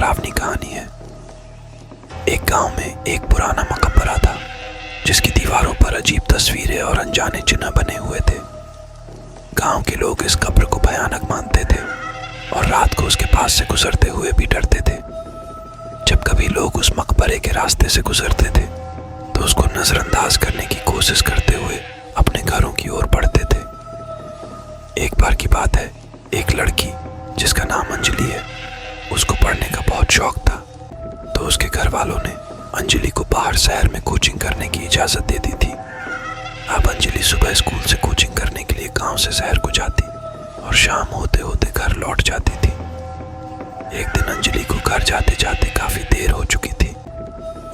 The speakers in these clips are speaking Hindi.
डरावनी कहानी है। एक गांव में एक पुराना मकबरा था जिसकी दीवारों पर अजीब तस्वीरें और अनजाने चिन्ह बने हुए थे। गांव के लोग इस कब्र को भयानक मानते थे और रात को उसके पास से गुजरते हुए भी डरते थे। जब कभी लोग उस मकबरे के रास्ते से गुजरते थे तो उसको नजरअंदाज करने की कोशिश करते हुए अपने घरों की ओर बढ़ते थे। एक बार की बात है, एक लड़की जिसका नाम अंजलि है, उसको पढ़ने का बहुत शौक था, तो उसके घर वालों ने अंजलि को बाहर शहर में कोचिंग करने की इजाज़त दे दी थी। अब अंजलि सुबह स्कूल से कोचिंग करने के लिए गांव से शहर को जाती और शाम होते होते घर लौट जाती थी। एक दिन अंजलि को घर जाते जाते काफ़ी देर हो चुकी थी।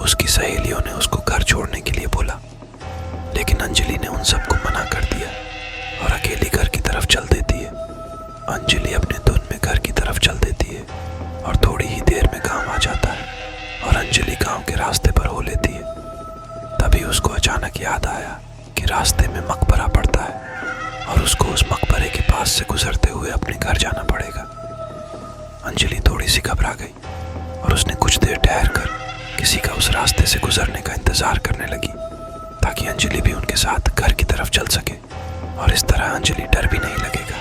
उसकी सहेलियों ने उसको घर छोड़ने के लिए बोला, लेकिन अंजलि ने उन सबको मना कर दिया और अकेली घर की तरफ चल देती है। अंजलि अपने धुन में घर की तरफ चल देती है और थोड़ी ही देर में गांव आ जाता है और अंजलि गांव के रास्ते पर हो लेती है। तभी उसको अचानक याद आया कि रास्ते में मकबरा पड़ता है और उसको उस मकबरे के पास से गुजरते हुए अपने घर जाना पड़ेगा। अंजलि थोड़ी सी घबरा गई और उसने कुछ देर ठहर कर किसी का उस रास्ते से गुजरने का इंतजार करने लगी ताकि अंजलि भी उनके साथ घर की तरफ चल सके और इस तरह अंजलि डर भी नहीं लगेगा।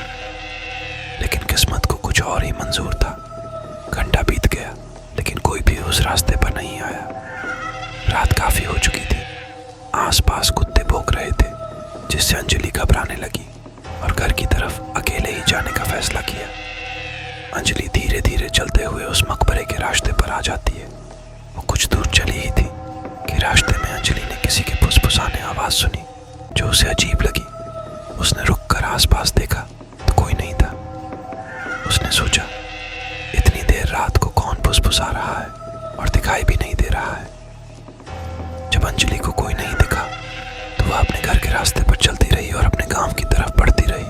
लेकिन किस्मत को कुछ और ही मंजूर था। घंटा बीत गया लेकिन कोई भी उस रास्ते पर नहीं आया। रात काफी हो चुकी थी। आसपास कुत्ते भौंक रहे थे जिससे अंजलि घबराने लगी और घर की तरफ अकेले ही जाने का फैसला किया। अंजलि धीरे धीरे चलते हुए उस मकबरे के रास्ते पर आ जाती है। वो कुछ दूर चली ही थी कि रास्ते में अंजलि ने किसी के फुसफुसाने आवाज सुनी जो उसे अजीब लगी। उसने रुक कर आसपास देखा तो कोई नहीं था। उसने सोचा, इतनी देर रात को कौन फुसफुसा रहा है और दिखाई भी नहीं दे रहा है। जब अंजलि को कोई नहीं दिखा तो वह अपने घर के रास्ते पर चलती रही और अपने गांव की तरफ बढ़ती रही।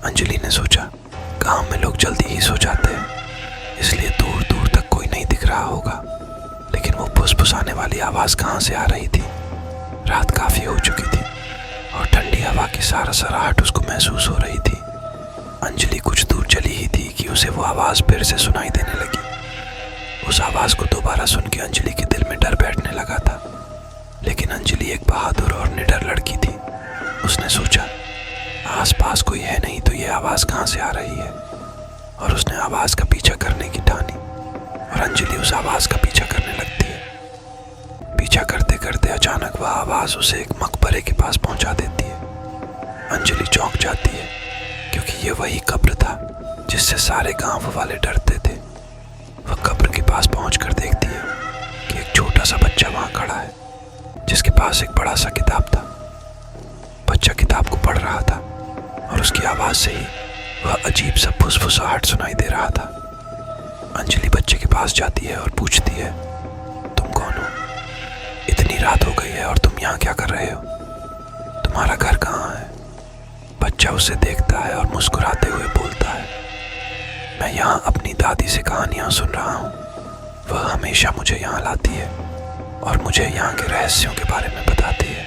अंजलि ने सोचा, गांव में लोग जल्दी ही सो जाते हैं, इसलिए दूर दूर तक कोई नहीं दिख रहा होगा। लेकिन वो फुसफुसाने वाली आवाज कहाँ से आ रही थी? रात काफी हो चुकी थी और ठंडी हवा की सरसराहट उसको महसूस हो रही थी। अंजलि कुछ दूर चली ही थी कि उसे वो आवाज फिर से सुनाई देने लगी। उस आवाज को दोबारा सुन के अंजलि के दिल में डर बैठने लगा था। लेकिन अंजलि एक बहादुर और निडर लड़की थी। उसने सोचा, आसपास कोई है नहीं तो ये आवाज कहाँ से आ रही है, और उसने आवाज का पीछा करने की ठानी और अंजलि उस आवाज का पीछा करने लगती है। पीछा करते करते अचानक वह आवाज उसे एक मकबरे के पास पहुंचा देती है। अंजलि चौंक जाती है क्योंकि ये वही कब्र था जिससे सारे गांव वाले डरते थे। वह कब्र के पास पहुंचकर देखती है कि एक छोटा सा बच्चा वहां खड़ा है जिसके पास एक बड़ा सा किताब था। बच्चा किताब को पढ़ रहा था और उसकी आवाज से ही वह अजीब सा फुसफुसाहट सुनाई दे रहा था। अंजलि बच्चे के पास जाती है और पूछती है, तुम कौन हो? इतनी रात हो गई है और तुम यहाँ क्या कर रहे हो? तुम्हारा घर कहाँ है? बच्चा उसे देखता है और मुस्कुराते हुए बोलता है, मैं यहाँ अपनी दादी से कहानियाँ सुन रहा हूँ। वह हमेशा मुझे यहाँ लाती है और मुझे यहाँ के रहस्यों के बारे में बताती है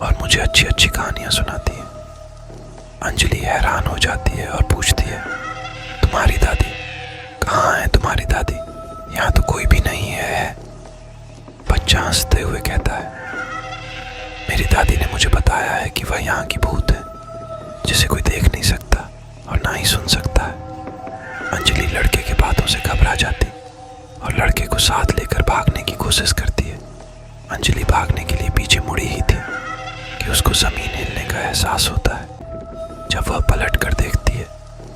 और मुझे अच्छी अच्छी कहानियाँ सुनाती है। अंजलि हैरान हो जाती है और पूछती है, तुम्हारी दादी? कहाँ है तुम्हारी दादी? यहाँ तो कोई भी नहीं है। बच्चा हंसते हुए कहता है, मेरी दादी ने मुझे बताया है कि वह यहाँ की भूत है जिसे कोई देख नहीं सकता और ना ही सुन सकता है। अंजलि लड़के के बातों से घबरा जाती और लड़के को साथ लेकर भागने की कोशिश करती है। अंजलि भागने के लिए पीछे मुड़ी ही थी कि उसको जमीन हिलने का एहसास होता है। जब वह पलट कर देखती है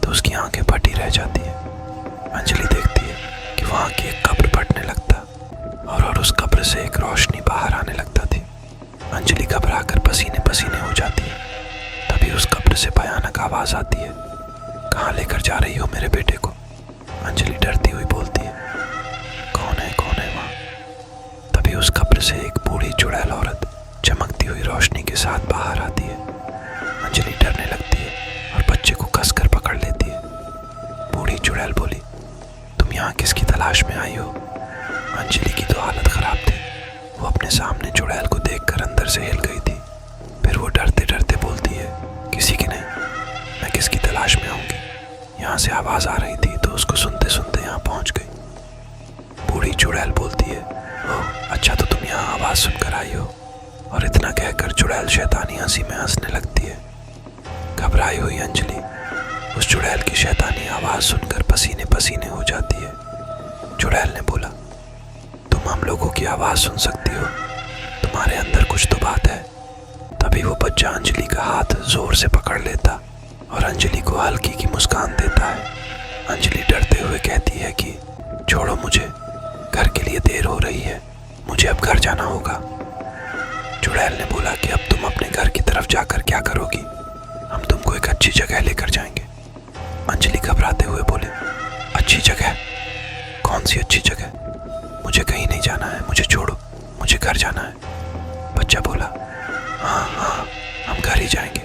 तो उसकी आंखें फटी रह जाती है। अंजलि देखती है कि वहाँ की एक कब्र फटने लगता और उस कब्र से एक रोशनी बाहर आने लगता थी। अंजलि घबरा कर पसीने पसीने हो जाती है। तभी उस कब्र से भयानक आवाज आती है, कहाँ लेकर जा रही हो मेरे बेटे को? अंजलि डरती हुई बोलती है, कौन है वहाँ? तभी उस कब्र से एक बूढ़ी चुड़ैल औरत चमकती हुई रोशनी के साथ बाहर आती है। अंजलि डरने लगती है और बच्चे को कसकर पकड़ लेती है। बूढ़ी चुड़ैल बोली, तुम यहाँ किसकी तलाश में आई हो? अंजलि की तो हालत खराब थी। वो अपने सामने चुड़ैल को देखकर अंदर से हिल गई थी। फिर वो डरते डरते बोलती है, किसी की नहीं, मैं किसकी तलाश में आऊँगी? यहाँ से आवाज़ आ रही थी तो उसको सुनते सुनते यहाँ पहुँच गई। बूढ़ी चुड़ैल बोलती है, ओह अच्छा तो तुम यहाँ आवाज़ सुनकर आई हो। और इतना कहकर चुड़ैल शैतानी हंसी में हंसने लगती है। घबराई हुई अंजलि उस चुड़ैल की शैतानी आवाज़ सुनकर पसीने पसीने हो जाती है। चुड़ैल ने बोला, तुम हम लोगों की आवाज़ सुन सकती हो, तुम्हारे अंदर कुछ तो बात है। तभी वो बच्चा अंजलि का हाथ जोर से पकड़ लेता और अंजलि को हल्की की मुस्कान देता है। अंजलि डरते हुए कहती है कि छोड़ो मुझे, घर के लिए देर हो रही है, मुझे अब घर जाना होगा। चुड़ैल ने बोला कि अब तुम अपने घर की तरफ जाकर क्या करोगी, हम तुमको एक अच्छी जगह लेकर जाएंगे। अंजलि घबराते हुए बोले, अच्छी जगह? कौन सी अच्छी जगह? मुझे कहीं नहीं जाना है, मुझे छोड़ो, मुझे घर जाना है। बच्चा बोला, हाँ हाँ हम घर ही जाएंगे,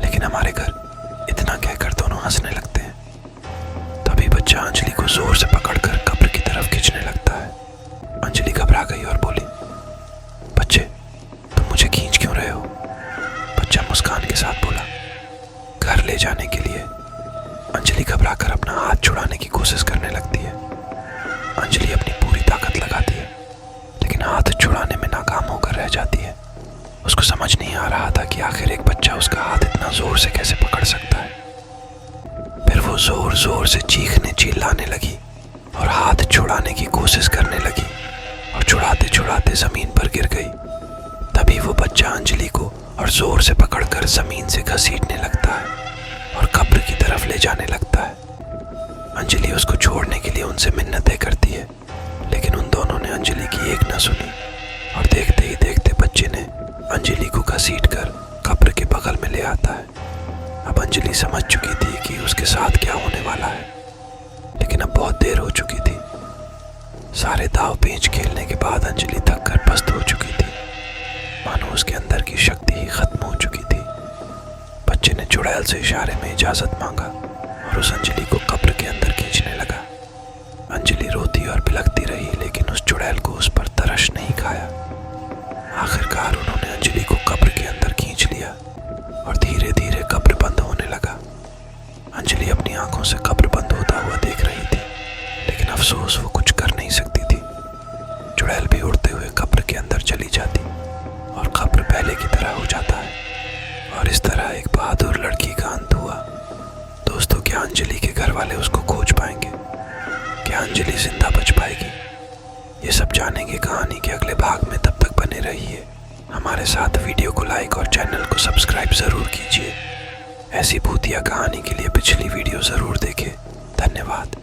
लेकिन हमारे घर। इतना कहकर दोनों हंसने लगते हैं। तभी बच्चा अंजलि को जोर से पकड़कर कब्र की तरफ खींचने लगता है। अंजलि घबरा गई और बोली, बच्चे तुम मुझे खींच क्यों रहे हो? बच्चा मुस्कान के साथ बोला, घर ले जाने के लिए। अंजलि घबराकर अपना हाथ छुड़ाने की कोशिश करने लगती है। अंजलि अपनी पूरी ताकत लगाती है, लेकिन हाथ छुड़ाने में नाकाम होकर रह जाती है। उसको समझ नहीं आ रहा था कि आखिर एक बच्चा उसका हाथ इतना जोर से कैसे पकड़ सकता है। फिर वो जोर जोर से चीखने चिल्लाने लगी और हाथ छुड़ाने की कोशिश करने लगी और छुड़ाते छुड़ाते जमीन पर गिर गई। तभी वो बच्चा अंजलि को और जोर से पकड़कर जमीन से घसीटने लगता है और कब्र की तरफ ले जाने लगता है। अंजलि उसको छोड़ने के लिए उनसे मिन्नतें करती है, लेकिन उन दोनों ने अंजलि की एक न सुनी और देखते ही देखते बच्चे ने अंजलि को घसीटकर कब्र के बगल में ले आता है। अब अंजलि समझ चुकी थी कि उसके साथ क्या होने वाला है, लेकिन अब बहुत देर हो चुकी थी। सारे दाव पेच खेलने के बाद अंजलि थक कर पस्त हो चुकी थी, मानो उसके अंदर की शक्ति ही खत्म हो चुकी थी। बच्चे ने चुड़ैल से इशारे में इजाजत मांगा और उस अंजलि को कब्र के अंदर खींचने लगा। अंजलि रोती और बिलखती रही, लेकिन उस चुड़ैल को उस पर तरस नहीं खाया। आखिरकार उन्होंने अंजलि को कब्र के अंदर खींच लिया और धीरे धीरे कब्र बंद होने लगा। अंजलि अपनी आंखों से कब्र बंद होता हुआ देख रही थी, लेकिन अफसोस वो कुछ कर नहीं सकती थी। चुड़ैल भी उड़ते हुए कब्र के अंदर चली जाती और कब्र पहले की तरह हो जाता है। और इस तरह एक बहादुर लड़की का अंत हुआ। दोस्तों, क्या अंजलि के घर वाले उसको खोज पाएंगे? क्या अंजलि जिंदा बच पाएगी? ये सब जानेंगे कहानी के अगले भाग में। तब तक बने रहिए हमारे साथ। वीडियो को लाइक और चैनल को सब्सक्राइब ज़रूर कीजिए। ऐसी भूतिया कहानी के लिए पिछली वीडियो ज़रूर देखें। धन्यवाद।